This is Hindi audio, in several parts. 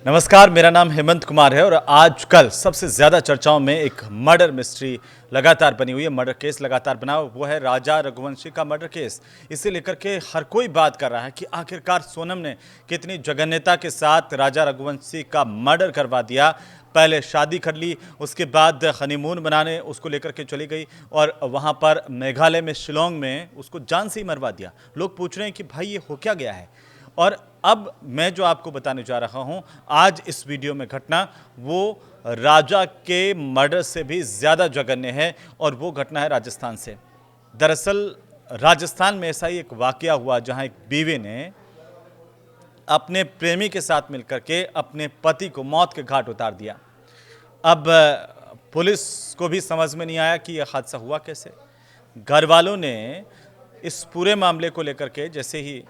नमस्कार, मेरा नाम हेमंत कुमार है और आजकल सबसे ज़्यादा चर्चाओं में एक मर्डर मिस्ट्री लगातार बनी हुई है। मर्डर केस लगातार बना हुआ वो है राजा रघुवंशी का मर्डर केस। इसे लेकर के हर कोई बात कर रहा है कि आखिरकार सोनम ने कितनी जघन्यता के साथ राजा रघुवंशी का मर्डर करवा दिया। पहले शादी कर ली, उसके बाद हनीमून मनाने उसको लेकर के चली गई और वहाँ पर मेघालय में, शिलोंग में उसको जान से ही मरवा दिया। लोग पूछ रहे हैं कि भाई ये हो क्या गया है। और अब मैं जो आपको बताने जा रहा हूं आज इस वीडियो में घटना, वो राजा के मर्डर से भी ज़्यादा जघन्य है और वो घटना है राजस्थान से। दरअसल राजस्थान में ऐसा ही एक वाकया हुआ जहां एक बीवी ने अपने प्रेमी के साथ मिलकर के अपने पति को मौत के घाट उतार दिया। अब पुलिस को भी समझ में नहीं आया कि यह हादसा हुआ कैसे। घर वालों ने इस पूरे मामले को लेकर के जैसे ही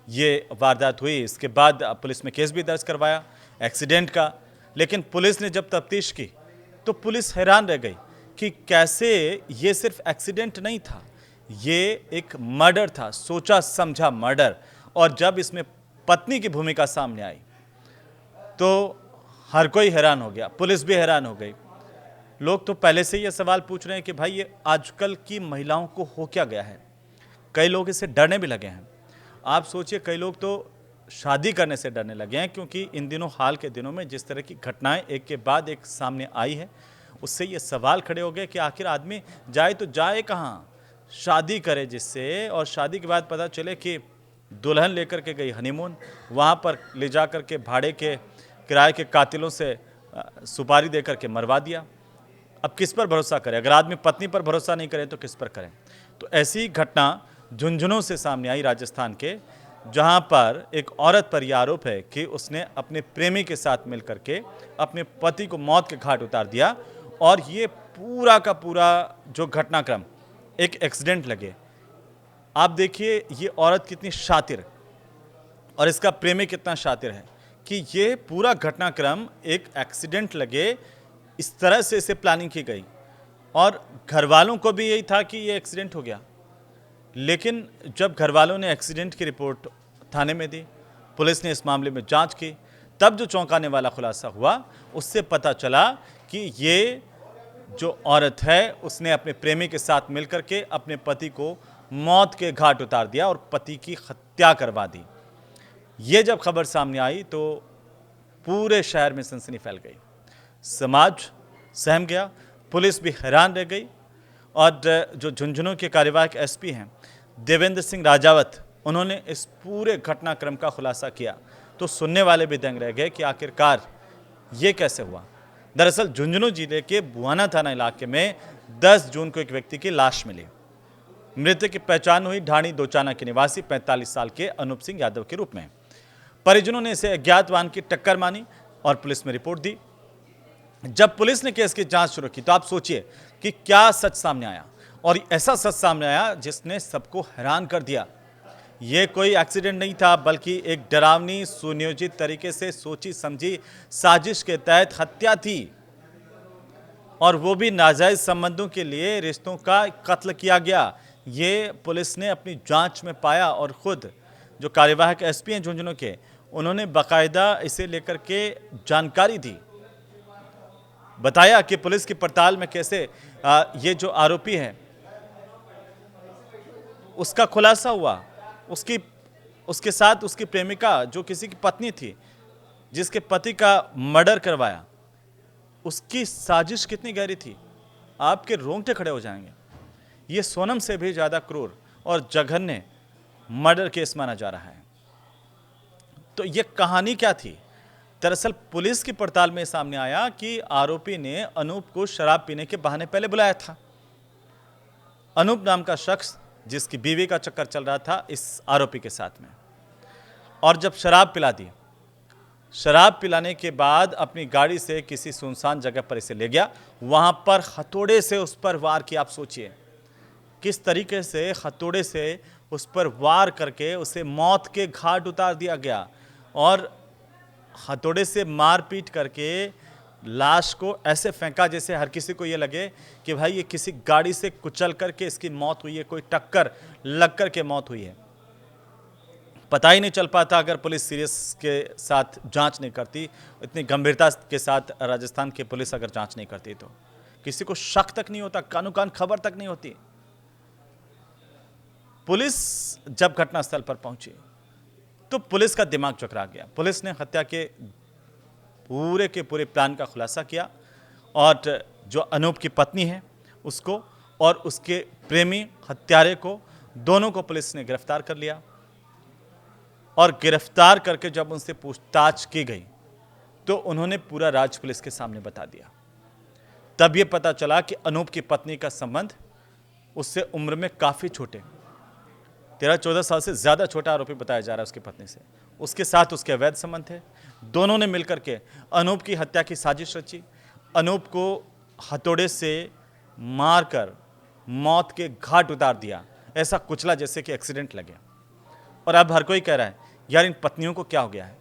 ये वारदात हुई, इसके बाद पुलिस में केस भी दर्ज करवाया एक्सीडेंट का। लेकिन पुलिस ने जब तफ्तीश की तो पुलिस हैरान रह गई कि कैसे ये सिर्फ एक्सीडेंट नहीं था, ये एक मर्डर था, सोचा समझा मर्डर। और जब इसमें पत्नी की भूमिका सामने आई तो हर कोई हैरान हो गया, पुलिस भी हैरान हो गई। लोग तो पहले से ये सवाल पूछ रहे हैं कि भाई ये आजकल की महिलाओं को हो क्या गया है। कई लोग इससे डरने भी लगे हैं। आप सोचिए, कई लोग तो शादी करने से डरने लगे हैं क्योंकि इन दिनों, हाल के दिनों में जिस तरह की घटनाएं एक के बाद एक सामने आई है, उससे ये सवाल खड़े हो गए कि आखिर आदमी जाए तो जाए कहाँ, शादी करे जिससे, और शादी के बाद पता चले कि दुल्हन लेकर के गई हनीमून, वहाँ पर ले जा कर के भाड़े के किराए के कातिलों से सुपारी दे करके मरवा दिया। अब किस पर भरोसा करें? अगर आदमी पत्नी पर भरोसा नहीं करे तो किस पर करें? तो ऐसी घटना झुंझुनू से सामने आई राजस्थान के, जहां पर एक औरत पर यह आरोप है कि उसने अपने प्रेमी के साथ मिलकर के अपने पति को मौत के घाट उतार दिया। और ये पूरा का पूरा जो घटनाक्रम एक एक्सीडेंट लगे। आप देखिए ये औरत कितनी शातिर और इसका प्रेमी कितना शातिर है कि ये पूरा घटनाक्रम एक एक्सीडेंट लगे, इस तरह से इसे प्लानिंग की गई। और घर वालों को भी यही था कि ये एक्सीडेंट हो गया। लेकिन जब घर वालों ने एक्सीडेंट की रिपोर्ट थाने में दी, पुलिस ने इस मामले में जांच की, तब जो चौंकाने वाला खुलासा हुआ, उससे पता चला कि ये जो औरत है उसने अपने प्रेमी के साथ मिलकर के अपने पति को मौत के घाट उतार दिया और पति की हत्या करवा दी। ये जब खबर सामने आई तो पूरे शहर में सनसनी फैल गई, समाज सहम गया, पुलिस भी हैरान रह गई। और जो झुंझुनू के कार्यवाहक एसपी हैं देवेंद्र सिंह राजावत, उन्होंने इस पूरे घटनाक्रम का खुलासा किया तो सुनने वाले भी दंग रह गए कि आखिरकार ये कैसे हुआ। दरअसल झुंझुनू जिले के बुआना थाना इलाके में 10 जून को एक व्यक्ति की लाश मिली। मृतक की पहचान हुई ढाणी दोचाना के निवासी 45 साल के अनूप सिंह यादव के रूप में। परिजनों ने इसे अज्ञात वाहन की टक्कर मानी और पुलिस में रिपोर्ट दी। जब पुलिस ने केस की जांच शुरू की तो आप सोचिए कि क्या सच सामने आया, और ऐसा सच सामने आया जिसने सबको हैरान कर दिया। यह कोई एक्सीडेंट नहीं था, बल्कि एक डरावनी, सुनियोजित तरीके से सोची समझी साजिश के तहत हत्या थी, और वो भी नाजायज संबंधों के लिए रिश्तों का कत्ल किया गया। ये पुलिस ने अपनी जांच में पाया और खुद जो कार्यवाहक एसपी हैं झुंझुनू के, उन्होंने बाकायदा इसे लेकर के जानकारी दी। बताया कि पुलिस की पड़ताल में कैसे ये जो आरोपी है उसका खुलासा हुआ। उसके साथ उसकी प्रेमिका जो किसी की पत्नी थी, जिसके पति का मर्डर करवाया, उसकी साजिश कितनी गहरी थी, आपके रोंगटे खड़े हो जाएंगे। ये सोनम से भी ज्यादा क्रूर और जघन्य मर्डर केस माना जा रहा है। तो ये कहानी क्या थी? दरअसल पुलिस की पड़ताल में सामने आया कि आरोपी ने अनूप को शराब पीने के बहाने पहले बुलाया था। अनूप नाम का शख्स जिसकी बीवी का चक्कर चल रहा था इस आरोपी के साथ में, और जब शराब पिला दी, शराब पिलाने के बाद अपनी गाड़ी से किसी सुनसान जगह पर इसे ले गया, वहां पर हथौड़े से उस पर वार किया। आप सोचिए किस तरीके से हथौड़े से उस पर वार करके उसे मौत के घाट उतार दिया गया, और हथौड़े से मारपीट करके लाश को ऐसे फेंका जैसे हर किसी को ये लगे कि भाई ये किसी गाड़ी से कुचल करके इसकी मौत हुई है, कोई टक्कर लग कर के मौत हुई है। पता ही नहीं चल पाता अगर पुलिस सीरियस के साथ जांच नहीं करती, इतनी गंभीरता के साथ राजस्थान की पुलिस अगर जांच नहीं करती तो किसी को शक तक नहीं होता, कानो कान खबर तक नहीं होती। पुलिस जब घटनास्थल पर पहुंची तो पुलिस का दिमाग चकरा गया। पुलिस ने हत्या के पूरे प्लान का खुलासा किया और जो अनूप की पत्नी है उसको और उसके प्रेमी हत्यारे को, दोनों को पुलिस ने गिरफ्तार कर लिया। और गिरफ्तार करके जब उनसे पूछताछ की गई तो उन्होंने पूरा राज पुलिस के सामने बता दिया। तब यह पता चला कि अनूप की पत्नी का संबंध उससे उम्र में काफी छोटे, 13-14 साल से ज्यादा छोटा आरोपी बताया जा रहा है उसकी पत्नी से, उसके साथ उसके अवैध संबंध थे। दोनों ने मिलकर के अनूप की हत्या की साजिश रची, अनूप को हथौड़े से मारकर मौत के घाट उतार दिया, ऐसा कुचला जैसे कि एक्सीडेंट लगे। और अब हर कोई कह रहा है यार इन पत्नियों को क्या हो गया है,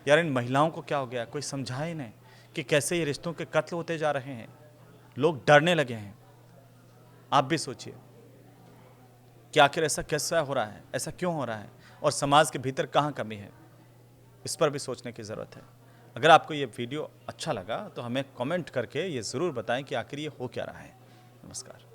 यार इन महिलाओं को क्या हो गया है, कोई समझाए नहीं कि कैसे ये रिश्तों के कत्ल होते जा रहे हैं। लोग डरने लगे हैं। आप भी सोचिए कि आखिर ऐसा कैसा हो रहा है, ऐसा क्यों हो रहा है और समाज के भीतर कहाँ कमी है, इस पर भी सोचने की ज़रूरत है। अगर आपको ये वीडियो अच्छा लगा तो हमें कमेंट करके ये ज़रूर बताएं कि आखिर ये हो क्या रहा है। नमस्कार।